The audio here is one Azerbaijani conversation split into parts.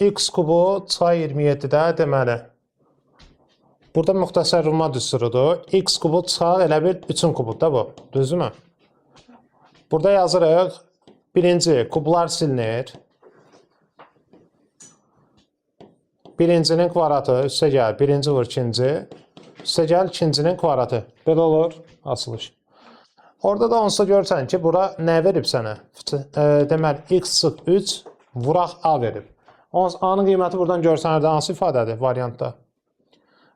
x kubu -27-də deməli. Burada müxtəsər Ruma düsturudur. X kubu çıxaq elə bir 3-ün kubudur da bu. Düzdürmü? Burada yazırıq. Birinci kublar silinir. Birincinin kvadratı üstə gəl. Birinci vur ikinci. Üstə gəl ikincinin kvadratı. Belə olur açılış. Orada da onsuz da görürsən ki, bura nə verib sənə? Deməli, x çıx 3 vuraq a verib. A-nın qiyməti buradan görsənərdə hansı ifadədir variantda?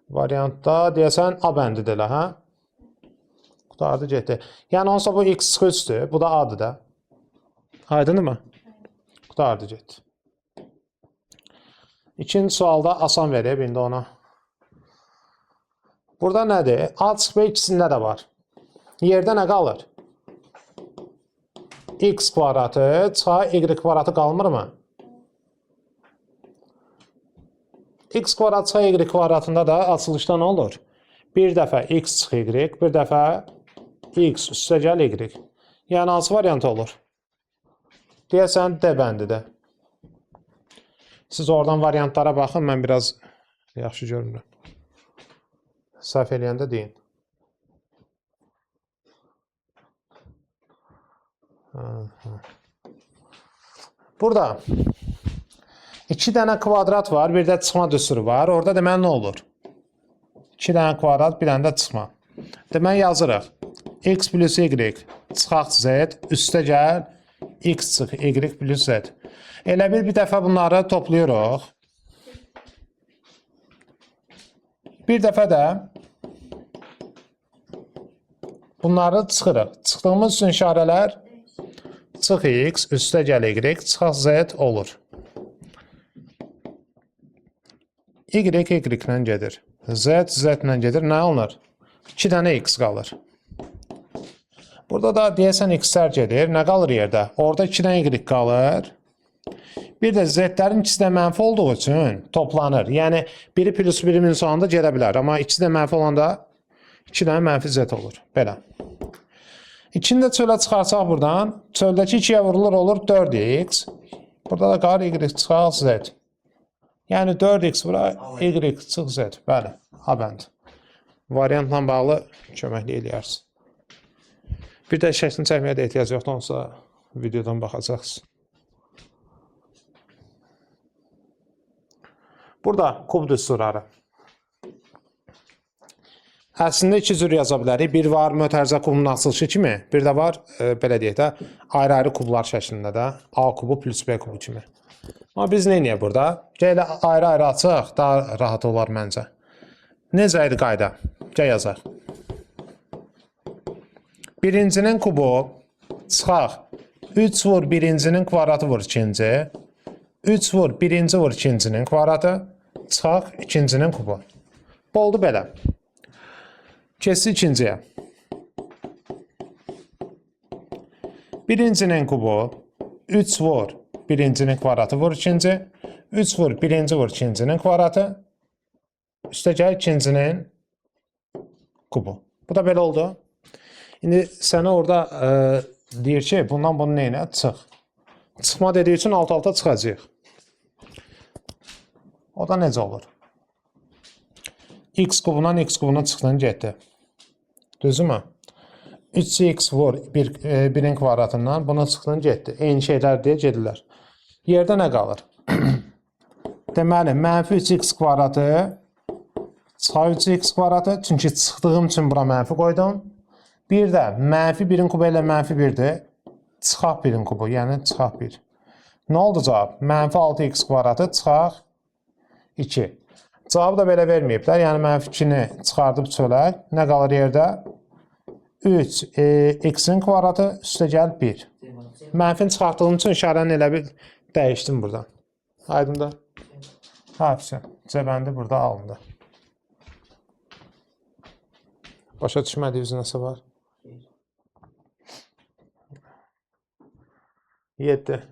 Variantda deyəsən a bəndidir elə, hə? Qutardı getdi. Yəni onsuz bu x çıx 3'dür, bu da a-dır da. Aydındır mı? Qutardı getdi. İkinci sualda asan verib, indi ona. Burada nədir? A çıx b ikisində də var. Yerdə nə qalır? X kvadratı çıxaq y kvadratı qalmırmı? X kvadrat çıxaq y kvadratında da açılışda nə olur? Bir dəfə x çıx y, bir dəfə x üstə gəl y. Yəni hansı variant olur? Deyəsən D bəndidir. Siz oradan variantlara baxın, mən biraz yaxşı görmürəm. Səhv eləyəndə deyin. Burada 2 dənə kvadrat var, bir də çıxma düsturu var. Orada deməli nə olur? 2 dənə kvadrat, bir dənə də çıxma. Deməli yazırıq. X plus y çıxaq z üstə gəl x çıx y plus z. Elə bir dəfə bunları toplayırıq. Bir dəfə də bunları çıxırıq. Çıxdığımız üçün işarələr çıx x üstə gəl y çıxaq z olur. Y y ilə gedir. Z ilə gedir. Nə alınır? 2 dənə x qalır. Burada da deyəsən x-lər gedir. Nə qalır yerdə? Orada 2 dənə y qalır. Bir də z-lərin ikisi də mənfi olduğu üçün toplanır. Yəni biri plus biri minus olanda gedə bilər. Amma ikisi də mənfi olanda 2 dənə mənfi z olur. Belə. İkini də çölə çıxarsaq buradan. Çöldəki 2-yə vurulur olur 4x. Burada da qalır y çıxaq z. Yəni 4x bura y çıx z. Bəli. Habənd. Variantla bağlı köməkli eləyərsiniz. Bir də şəklini çəkməyə də ehtiyac yoxdur. Onsa videodan baxacaqsınız. Burada kub düsturları. Əslində iki cür yaza bilərik. Bir var mötərizə kubunun açılışı kimi, bir də var, belə deyək də, ayrı-ayrı kublar şəklində də, A kubu plus B kubu kimi. Amma biz nə edəyik burada? Gəl ayrı-ayrı açıq, daha rahat olar məncə. Necə idi qayda? Gəl yazaq. Birincinin kubu çıxaq. 3 vur birincinin kvadratı vur ikinci. 3 vur birinci vur ikincinin kvadratı. Çıxaq ikincinin kubu. Bu oldu belə. Keçdi ikinciyə. Birincinin kubu 3 vur birincinin kvadratı vur ikinci. 3 vur birinci vur ikincinin kvadratı. Üstə gəl ikincinin kubu. Bu da belə oldu. İndi sənə orada deyir ki, bundan bunu neyinə? Çıx. Çıxma dediyi üçün alt-alta çıxacaq. O da necə olur? X kubundan x kubuna çıxdın getdi. Düzdürmü? 3x vur birin kvadratından buna çıxdın getdi. Eyni şeylər deyə gedirlər. Yerdə nə qalır? Deməli, mənfi 3x kvadratı çıxar 3x kvadratı. Çünki çıxdığım üçün bura mənfi qoydum. Bir də mənfi 1-in kubu ilə mənfi 1-dir. Çıxaq 1-in kubu, yəni çıxaq 1. Nə oldu cavab? Mənfi 6x kvadratı çıxaq 2. Cavabı da belə verməyiblər. Yəni mənfi 2-ni çıxardıb çölək. Nə qalır yerdə? 3 x-in kvadratı üstə gəl 1. Mənfini çıxartdığım üçün işarəni elə bir dəyişdim buradan. Aydındır? Hafifsə. Cəbəndi burada alındı. Başa düşmədiyiniz nəsə var? 7.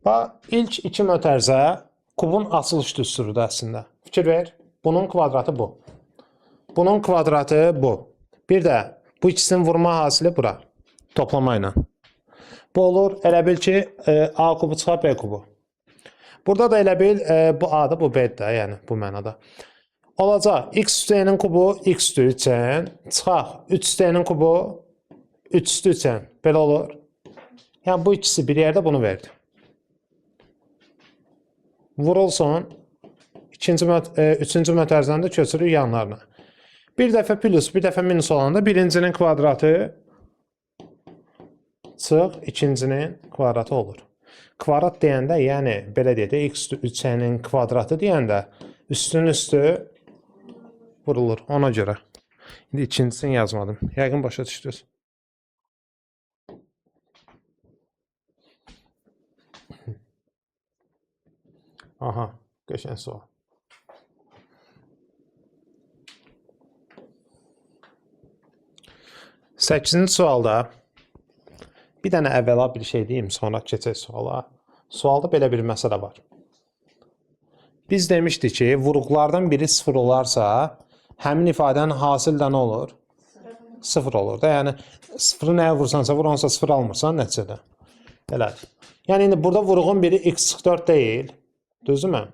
Bax, ilk iki mötərizə kubun açılış düsturudur əslində. Fikir ver, bunun kvadratı bu. Bunun kvadratı bu. Bir də bu ikisinin vurma hasili bura. Toplama ilə. Bu olur, elə bil ki, A kubu çıxar B kubu. Burada da elə bil bu A-dır, bu B-dir də, yəni bu mənada. Olacaq, x üstü n-in kubu x üstü 3n, çıxaq 3 üstü n-in kubu 3 üstü 3n. Belə olur. Yəni bu ikisi bir yerdə bunu verdi. Vurulsun, üçüncü mötərizəni də köçürür yanlarına. Bir dəfə plus, bir dəfə minus olanda birincinin kvadratı çıx, ikincinin kvadratı olur. Kvadrat deyəndə, yəni belə deyək də, x üstü 3n-in kvadratı deyəndə üstün üstü vurulur ona görə. İndi ikincisini yazmadım. Yəqin başa düşdünüz. Aha, qəşəng sual. Səkkizinci sualda bir dənə əvvəla bir şey deyim, sonra keçək suala. Sualda belə bir məsələ var. Biz demişdik ki, vuruqlardan biri 0 olarsa, həmin ifadənin hasil də nə olur? 0 olur da. Yəni 0-ı nəyə vursansa vur, onsa 0 almırsan nəticədə. Elədir. Yəni indi burada vuruğun biri x sıx 4 deyil. Düzdürmü?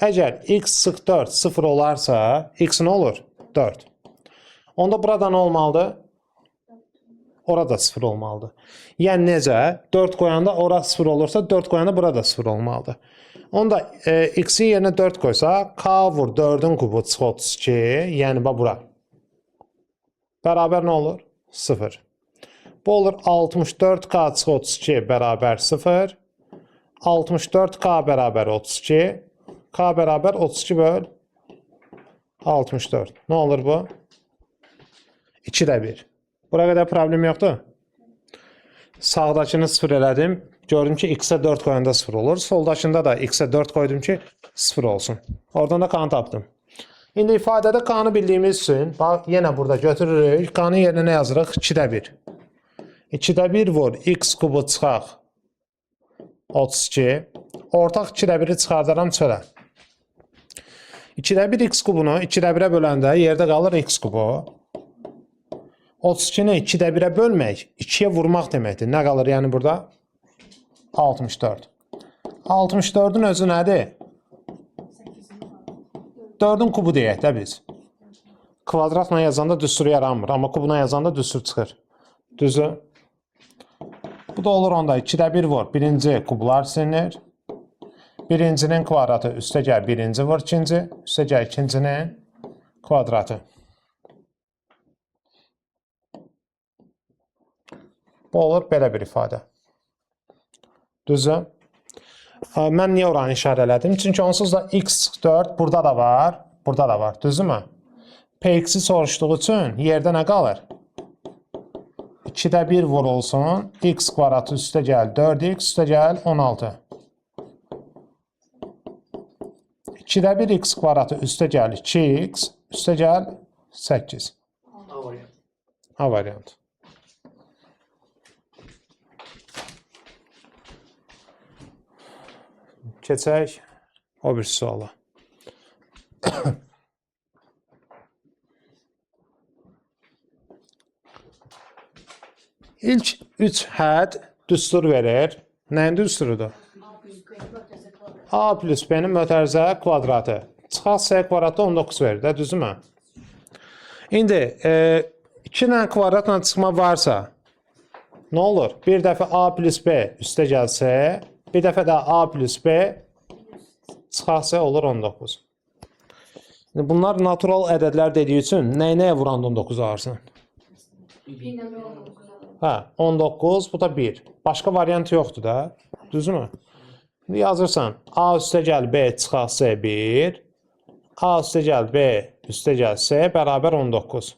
Əgər x sıx 4 0 olarsa, x nə olur? 4. Onda burada nə olmalıdır? Orada 0 olmalıdır. Yəni necə? 4 qoyanda ora 0 olursa, 4 qoyanda burada 0 olmalıdır. Onda x-in yerinə 4 qoysa, k vur 4-ün kubu çıx 32, yəni bura. Bərabər nə olur? 0. Bu olur 64k çıx 32 bərabər 0. 64k bərabər 32. K bərabər 32 böl 64. Nə olur bu? 2-də 1. Bura qədər problem yoxdur. Sağdakını 0 elədim. Gördüm ki, x-ə 4 qoyanda 0 olur. Soldakında da x-ə 4 qoydum ki, 0 olsun. Oradan da k-nı tapdım. İndi ifadədə k-nı bildiyimiz üçün, bax, yenə burada götürürük. K-nın yerinə nə yazırıq? 2-də 1. 2-də 1 vur, x kubu çıxaq 32. Ortaq 2-də 1-i çıxardaram çölə. 2-də 1 x kubunu 2-də 1-ə böləndə yerdə qalır x kubu. 32-ni 2-də 1-ə bölmək, 2-yə vurmaq deməkdir. Nə qalır yəni burada? 64. 64-ün özü nədir? 4-ün kubu deyək də biz. Kvadratla yazanda düstur yaranmır, amma kubuna yazanda düstur çıxır. Düzü? Bu da olur onda 2-də 1 vur. Birinci kublar silinir. Birincinin kvadratı üstə gəl birinci vur ikinci. Üstə gəl ikincinin kvadratı. Bu olur belə bir ifadə. Düzdür? Mən niyə oranı işarələdim? Çünki onsuz da x4 burada da var, burada da var. Düzdürmü? Px'i soruşduğu üçün yerdə nə qalır? 2-də 1 vurulsun. X kvadratı üstə gəl 4x, üstə gəl 16. 2-də 1 x kvadratı üstə gəl 2x, üstə gəl 8. A variant. Keçək o bir suala. İlk 3 hədd düstur verir. Nəyin düsturudur? A plus B-nin mötərizə kvadratı. Çıxaq S kvadratı 19 verir də, düzdürmü? İndi 2 ilə kvadratla çıxma varsa nə olur? Bir dəfə A plus B üstə gəl S, bir dəfə də A plus B çıxaq S olur 19. Bunlar natural ədədlər dediyi üçün nəyə vuranda 19 alırsan? 19, bu da 1. Başqa variant yoxdur da, düzdürmü? Yazırsan, A üstə gəl B çıxaq S 1, A üstə gəl B üstə gəl S bərabər 19.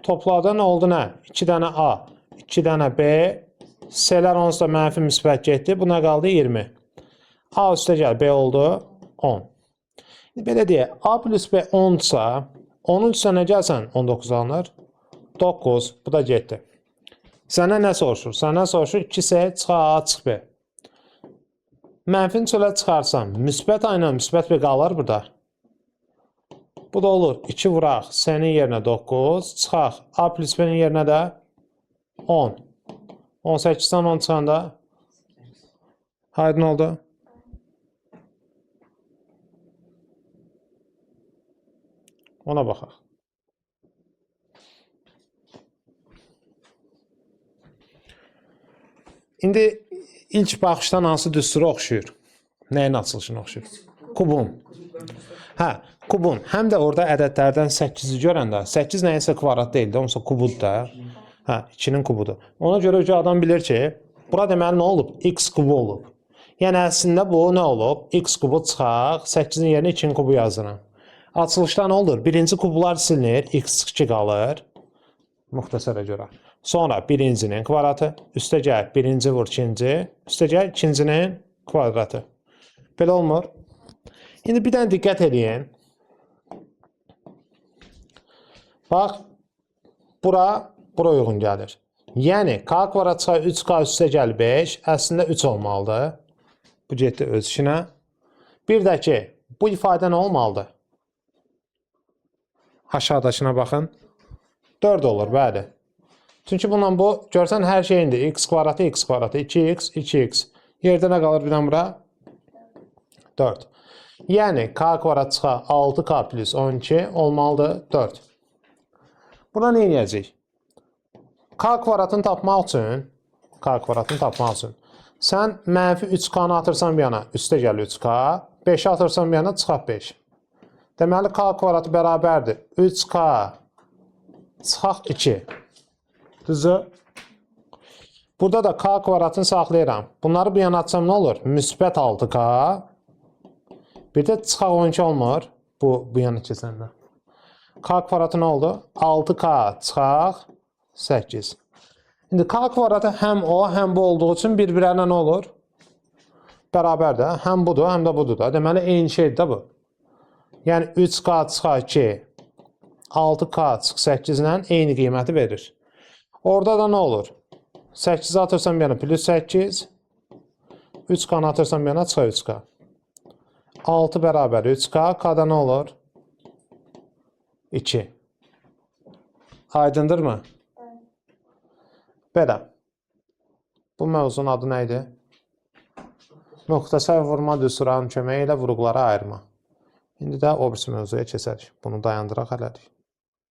Toplada nə oldu nə? 2 dənə A, 2 dənə B, S-lər onsuz da mənfi müsbət getdi. Bu nə qaldı? 20. A üstə gəl B oldu 10. Belə deyək, A plus B 10-sa, onun üstə nə gəlsən 19 alınır? 9, bu da getdi. Sənə nə soruşur? Sənə soruşur 2S çıxaq A çıx B. Mənfini çölə çıxarsam, müsbət A ilə müsbət B qalır burada. Bu da olur. 2 vuraq, S-nin yerinə 9, çıxaq. A plus B-nin yerinə də 10. 18'den 10 çıxanda aydın oldu. Ona baxaq. İndi ilk baxışdan hansı düstura oxşuyur? Nəyin açılışına oxşuyur? Kubun. Hə, kubun. Həm də orada ədədlərdən 8-i görəndə 8 nəyəsə kvadrat deyil də, onsa kubud da. Hə, 2-nin kubudur. Ona görə adam bilir ki, bura deməli nə olub? X kubu olub. Yəni əslində bu nə olub? X kubu çıxaq, 8-in yerinə 2-nin kubu yazırım. Açılışda nə olur? Birinci kublar silinir, x2 qalır. Müxtəsərə görə. Sonra birincinin kvadratı, üstə gəl birinci vur ikinci, üstə gəl ikincinin kvadratı. Belə olmur. İndi bir dənə diqqət edin. Bax, bura uyğun gəlir. Yəni, k kvadrat çıxar 3k üstə gəl 5, əslində 3 olmalıdır. Bu getdi öz işinə. Bir də ki, bu ifadə nə olmalıdır? Aşağıdakına baxın. 4 olur, bəli. Çünki bununla bu, görsən hər şeyindir. X kvadratı, 2x, 2x. Yerdə nə qalır bir dənə bura? 4. Yəni, k kvadrat çıxar 6k plus 12 olmalıdır 4. Buna nə edəcəyik? K kvadratını tapmaq üçün, sən mənfi 3k-nı atırsan bir yana, üstə gəl 3k, 5-i atırsan bir yana, çıxaq 5. Deməli, k kvadratı bərabərdir 3k çıxaq 2. Düzdür? Burada da k kvadratını saxlayıram. Bunları bir yana atsam nə olur? Müsbət 6k. Bir də çıxaq 12 olmur. Bu yana keçəndə. K kvadratı nə oldu? 6k çıxaq 8. İndi k kvadratı həm o, həm bu olduğu üçün bir-birlərinə nə olur? Bərabərdir. Həm budur, həm də budur da. Deməli, eyni şeydir də bu. Yəni, 3k çıxaq 2, 6k çıxaq 8-lə eyni qiyməti verir. Orada da nə olur? 8-i atırsan bir yana plus 8, 3k-nı atırsan bir yana çıxaq 3k. 6 bərabər 3k, k-da nə olur? 2. Aydındırmı? Belə. Bu mövzunun adı nə idi? Müxtəsər vurma düsturlarının köməyi ilə vurğuları ayırma. İndi də o birisi mövzuya keçərik. Bunu dayandıraq hələlik.